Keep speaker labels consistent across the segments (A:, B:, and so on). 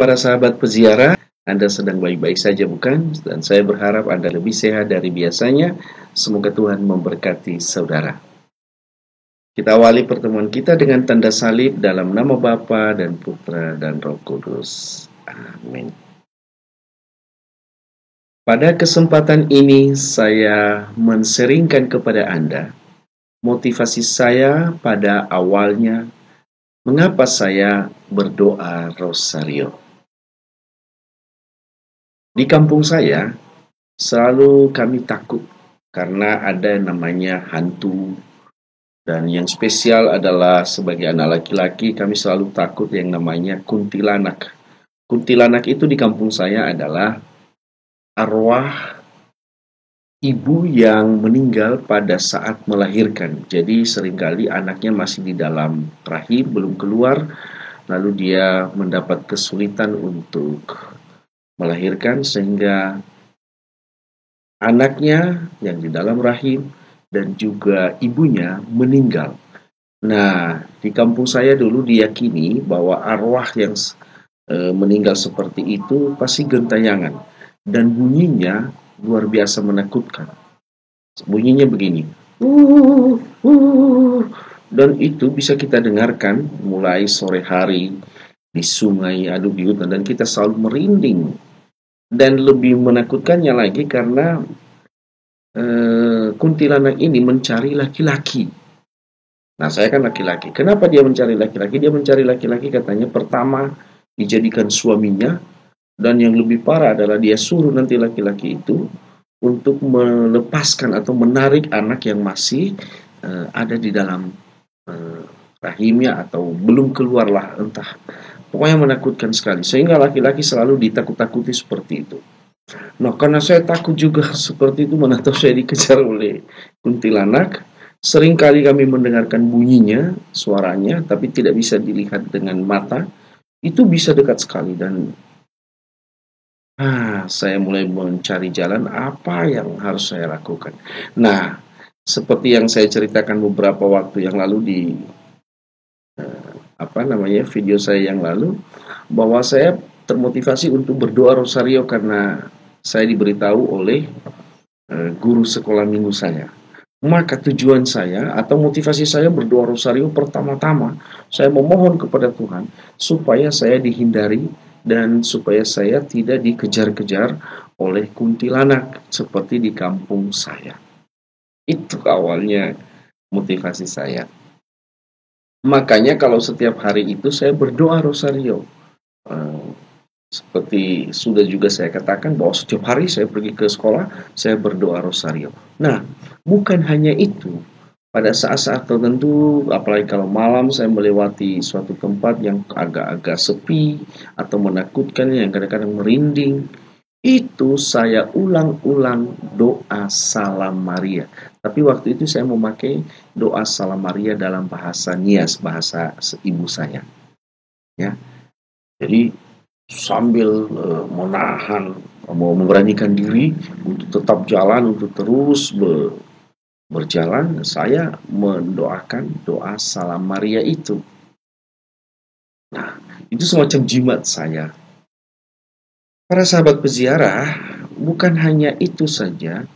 A: Para sahabat peziarah, Anda sedang baik-baik saja bukan? Dan saya berharap Anda lebih sehat dari biasanya. Semoga Tuhan memberkati saudara. Kita awali pertemuan kita dengan tanda salib dalam nama Bapa dan Putra dan Roh Kudus. Amin. Pada kesempatan ini saya menseringkan kepada Anda motivasi saya pada awalnya mengapa saya berdoa rosario. Di kampung saya, selalu kami takut karena ada namanya hantu. Dan yang spesial adalah sebagai anak laki-laki kami selalu takut yang namanya kuntilanak. Kuntilanak itu di kampung saya adalah arwah ibu yang meninggal pada saat melahirkan. Jadi seringkali anaknya masih di dalam rahim, belum keluar, lalu dia mendapat kesulitan untuk melahirkan sehingga anaknya yang di dalam rahim dan juga ibunya meninggal. Nah, di kampung saya dulu diyakini bahwa arwah yang meninggal seperti itu pasti gentayangan dan bunyinya luar biasa menakutkan. Bunyinya begini, dan itu bisa kita dengarkan mulai sore hari di sungai atau di hutan dan kita selalu merinding. Dan lebih menakutkannya lagi karena kuntilanak ini mencari laki-laki. Nah, saya kan laki-laki. Kenapa dia mencari laki-laki? Dia mencari laki-laki katanya pertama dijadikan suaminya, dan yang lebih parah adalah dia suruh nanti laki-laki itu untuk melepaskan atau menarik anak yang masih ada di dalam rahimnya atau belum keluarlah, entah. Pokoknya menakutkan sekali. Sehingga laki-laki selalu ditakut-takuti seperti itu. Nah, karena saya takut juga seperti itu, mana tahu saya dikejar oleh kuntilanak. Seringkali kami mendengarkan bunyinya, suaranya, tapi tidak bisa dilihat dengan mata. Itu bisa dekat sekali dan saya mulai mencari jalan apa yang harus saya lakukan. Nah, seperti yang saya ceritakan beberapa waktu yang lalu di video saya yang lalu, bahwa saya termotivasi untuk berdoa rosario karena saya diberitahu oleh guru sekolah minggu saya. Maka tujuan saya atau motivasi saya berdoa rosario pertama-tama, saya memohon kepada Tuhan supaya saya dihindari dan supaya saya tidak dikejar-kejar oleh kuntilanak seperti di kampung saya. Itu awalnya motivasi saya. Makanya kalau setiap hari itu saya berdoa rosario. Seperti sudah juga saya katakan bahwa setiap hari saya pergi ke sekolah, saya berdoa rosario. Nah, bukan hanya itu. Pada saat-saat tertentu, apalagi kalau malam saya melewati suatu tempat yang agak-agak sepi atau menakutkan, yang kadang-kadang merinding, itu saya ulang-ulang doa Salam Maria. Tapi waktu itu saya memakai doa Salam Maria dalam bahasa Nias, bahasa ibu saya. Ya, jadi sambil menahan, memberanikan diri untuk tetap jalan, untuk terus berjalan, saya mendoakan doa Salam Maria itu. Nah, itu semacam jimat saya. Para sahabat peziarah, bukan hanya itu saja.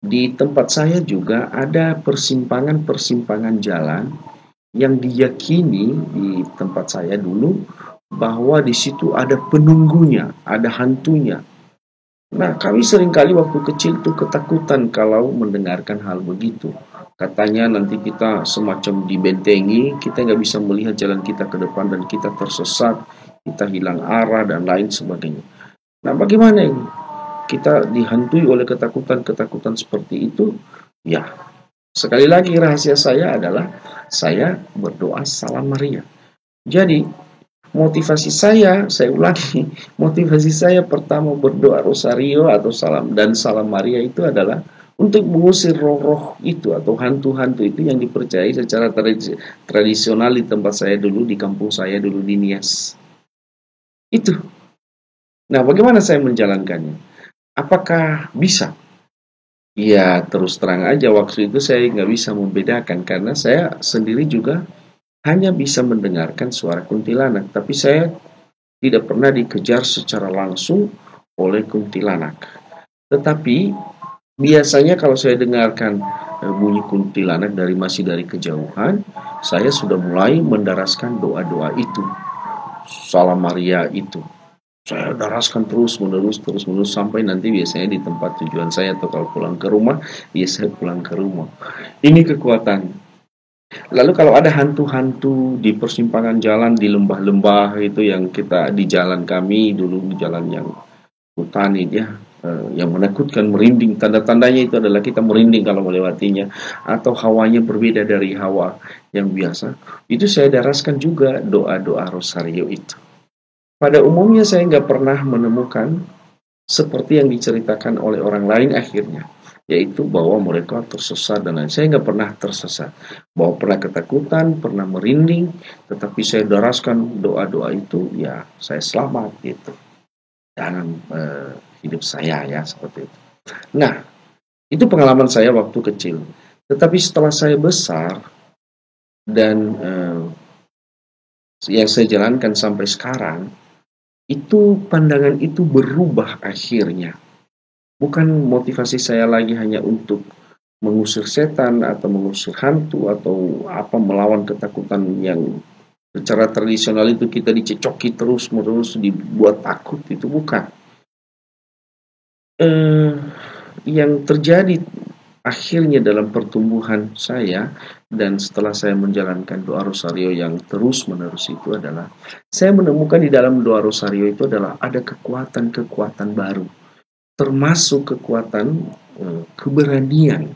A: Di tempat saya juga ada persimpangan-persimpangan jalan yang diyakini di tempat saya dulu bahwa di situ ada penunggunya, ada hantunya. Nah, kami seringkali waktu kecil itu ketakutan kalau mendengarkan hal begitu. Katanya nanti kita semacam dibentengi, kita nggak bisa melihat jalan kita ke depan dan kita tersesat, kita hilang arah dan lain sebagainya. Nah, bagaimana ini? Kita dihantui oleh ketakutan-ketakutan seperti itu? Ya, sekali lagi rahasia saya adalah saya berdoa Salam Maria. Jadi, motivasi saya ulangi, motivasi saya pertama berdoa rosario atau Salam Maria itu adalah untuk mengusir roh-roh itu atau hantu-hantu itu yang dipercayai secara tradisional di tempat saya dulu, di kampung saya dulu di Nias. Itu. Nah, bagaimana saya menjalankannya? Apakah bisa? Ya, terus terang aja waktu itu saya nggak bisa membedakan karena saya sendiri juga hanya bisa mendengarkan suara kuntilanak, tapi saya tidak pernah dikejar secara langsung oleh kuntilanak. Tetapi biasanya kalau saya dengarkan bunyi kuntilanak masih dari kejauhan, saya sudah mulai mendaraskan doa-doa itu, Salam Maria itu. Saya daraskan terus menerus sampai nanti biasanya di tempat tujuan saya, atau kalau pulang ke rumah, ya saya pulang ke rumah. Ini kekuatan. Lalu kalau ada hantu-hantu di persimpangan jalan, di lembah-lembah itu, yang kita di jalan kami dulu, di jalan yang hutan ya, yang menakutkan, merinding, tanda-tandanya itu adalah kita merinding kalau melewatinya, atau hawanya berbeda dari hawa yang biasa, itu saya daraskan juga doa-doa rosario itu. Pada umumnya saya nggak pernah menemukan seperti yang diceritakan oleh orang lain akhirnya, yaitu bahwa mereka tersesat dan lain. Saya nggak pernah tersesat, bahwa pernah ketakutan, pernah merinding, tetapi saya daraskan doa-doa itu, ya saya selamat gitu dalam hidup saya, ya seperti itu. Nah, itu pengalaman saya waktu kecil. Tetapi setelah saya besar dan yang saya jalankan sampai sekarang, itu pandangan itu berubah akhirnya. Bukan motivasi saya lagi hanya untuk mengusir setan atau mengusir hantu atau apa, melawan ketakutan yang secara tradisional itu kita dicecoki terus-menerus, dibuat takut, itu bukan. Yang terjadi akhirnya dalam pertumbuhan saya dan setelah saya menjalankan doa rosario yang terus-menerus itu adalah, saya menemukan di dalam doa rosario itu adalah ada kekuatan-kekuatan baru, termasuk kekuatan keberanian.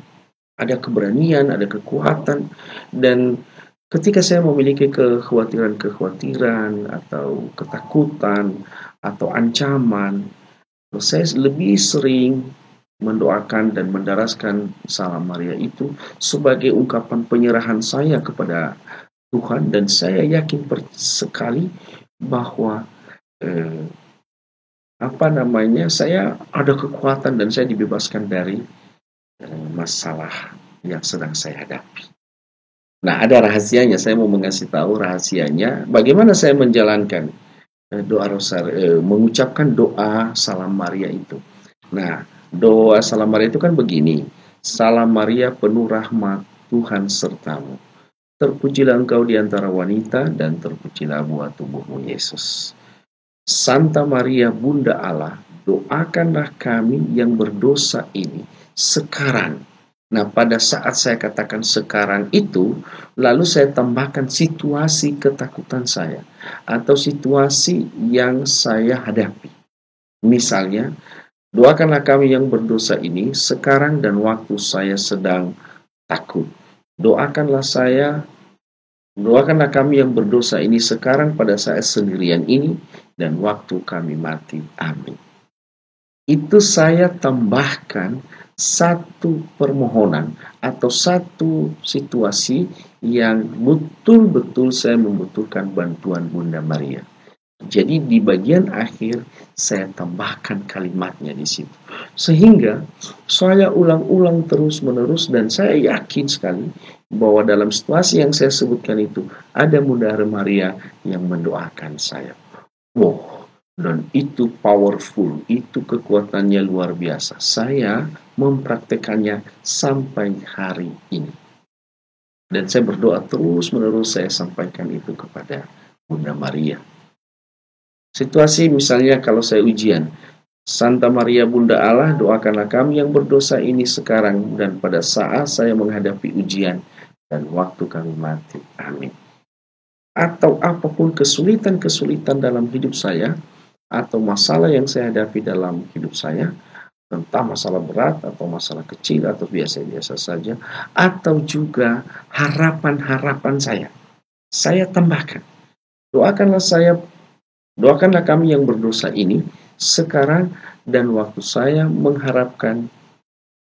A: Ada keberanian, ada kekuatan, dan ketika saya memiliki kekhawatiran-kekhawatiran atau ketakutan atau ancaman, saya lebih sering mendoakan dan mendaraskan Salam Maria itu sebagai ungkapan penyerahan saya kepada Tuhan, dan saya yakin sekali bahwa saya ada kekuatan dan saya dibebaskan dari masalah yang sedang saya hadapi. Nah, ada rahasianya. Saya mau mengasih tahu rahasianya bagaimana saya menjalankan doa rosario, mengucapkan doa Salam Maria itu. Nah, doa Salam Maria itu kan begini: Salam Maria penuh rahmat, Tuhan sertamu. Terpujilah engkau di antara wanita, dan terpujilah buah tubuhmu Yesus. Santa Maria Bunda Allah, doakanlah kami yang berdosa ini sekarang. Nah, pada saat saya katakan sekarang itu, lalu saya tambahkan situasi ketakutan saya atau situasi yang saya hadapi. Misalnya, doakanlah kami yang berdosa ini sekarang dan waktu saya sedang takut. Doakanlah kami yang berdosa ini sekarang pada saat sendirian ini dan waktu kami mati. Amin. Itu saya tambahkan satu permohonan atau satu situasi yang betul-betul saya membutuhkan bantuan Bunda Maria. Jadi di bagian akhir saya tambahkan kalimatnya di situ, sehingga saya ulang-ulang terus-menerus, dan saya yakin sekali bahwa dalam situasi yang saya sebutkan itu ada Bunda Maria yang mendoakan saya. Wow, dan itu powerful, itu kekuatannya luar biasa. Saya mempraktekannya sampai hari ini. Dan saya berdoa terus-menerus, saya sampaikan itu kepada Bunda Maria. Situasi misalnya kalau saya ujian, Santa Maria Bunda Allah, doakanlah kami yang berdosa ini sekarang dan pada saat saya menghadapi ujian dan waktu kami mati. Amin. Atau apapun kesulitan-kesulitan dalam hidup saya, atau masalah yang saya hadapi dalam hidup saya, entah masalah berat atau masalah kecil atau biasa-biasa saja, atau juga harapan-harapan saya tambahkan. Doakanlah kami yang berdosa ini sekarang dan waktu saya mengharapkan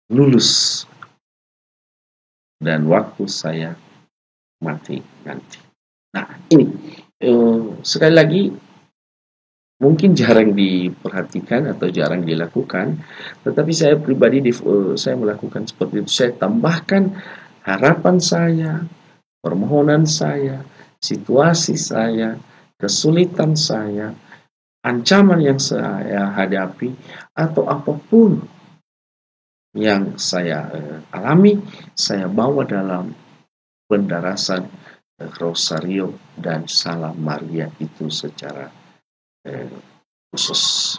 A: lulus dan waktu saya mati nanti. Nah, ini sekali lagi mungkin jarang diperhatikan atau jarang dilakukan, tetapi saya pribadi saya melakukan seperti itu. Saya tambahkan harapan saya, permohonan saya, situasi saya, kesulitan saya, ancaman yang saya hadapi, atau apapun yang saya alami, saya bawa dalam pendarasan Rosario dan Salam Maria itu secara khusus.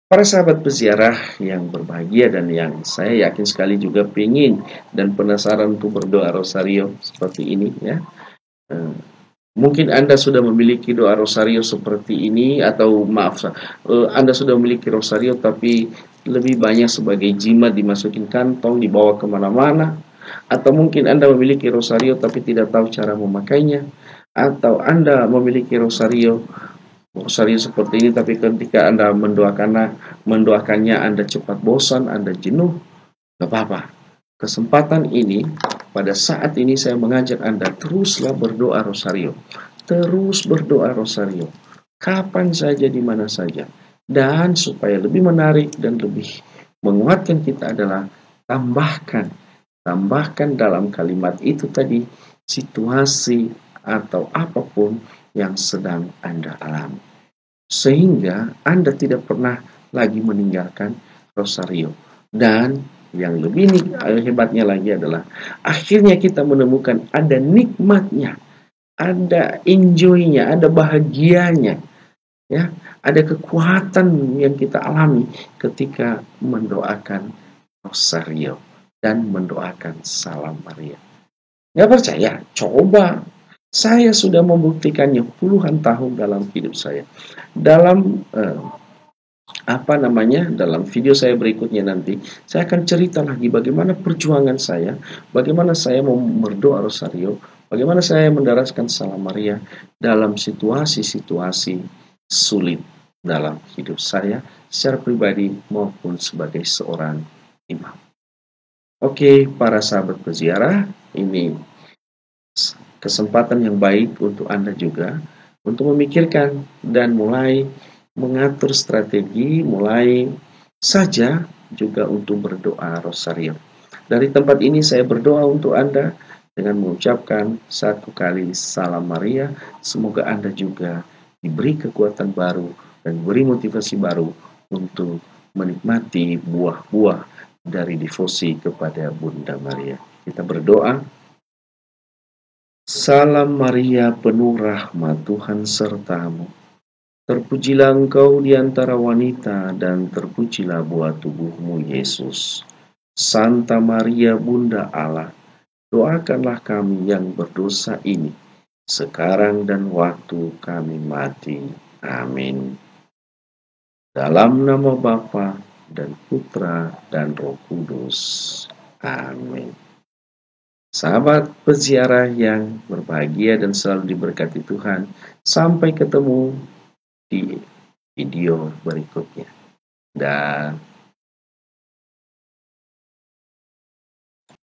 A: Para sahabat peziarah yang berbahagia dan yang saya yakin sekali juga ingin dan penasaran untuk berdoa Rosario seperti ini ya. Mungkin Anda sudah memiliki doa Rosario seperti ini, atau maaf, Anda sudah memiliki Rosario tapi lebih banyak sebagai jimat dimasukin kantong, dibawa kemana-mana. Atau mungkin Anda memiliki Rosario tapi tidak tahu cara memakainya. Atau Anda memiliki Rosario seperti ini, tapi ketika Anda mendoakannya Anda cepat bosan, Anda jenuh. Gak apa-apa. Kesempatan ini, pada saat ini saya mengajak Anda, teruslah berdoa Rosario. Terus berdoa Rosario. Kapan saja, di mana saja. Dan supaya lebih menarik dan lebih menguatkan kita adalah tambahkan dalam kalimat itu tadi situasi atau apapun yang sedang Anda alami. Sehingga Anda tidak pernah lagi meninggalkan Rosario. Dan yang lebih hebatnya lagi adalah akhirnya kita menemukan ada nikmatnya, ada enjoy-nya, ada bahagianya, ya, ada kekuatan yang kita alami ketika mendoakan Rosario dan mendoakan Salam Maria. Nggak percaya? Coba. Saya sudah membuktikannya puluhan tahun dalam hidup saya. Dalam dalam video saya berikutnya nanti, saya akan cerita lagi bagaimana perjuangan saya, bagaimana saya mau berdoa Rosario, bagaimana saya mendaraskan Salam Maria dalam situasi-situasi sulit dalam hidup saya secara pribadi maupun sebagai seorang imam. Oke, para sahabat peziarah, ini kesempatan yang baik untuk Anda juga untuk memikirkan dan mulai mengatur strategi, mulai saja juga untuk berdoa Rosario. Dari tempat ini saya berdoa untuk Anda dengan mengucapkan 1 kali Salam Maria. Semoga Anda juga diberi kekuatan baru dan diberi motivasi baru untuk menikmati buah-buah dari devosi kepada Bunda Maria. Kita berdoa. Salam Maria, penuh rahmat, Tuhan sertamu. Terpujilah engkau di antara wanita, dan terpujilah buah tubuhmu, Yesus. Santa Maria, Bunda Allah, doakanlah kami yang berdosa ini, sekarang dan waktu kami mati. Amin. Dalam nama Bapa dan Putra dan Roh Kudus. Amin. Sahabat peziarah yang berbahagia dan selalu diberkati Tuhan, sampai ketemu di video berikutnya. Dan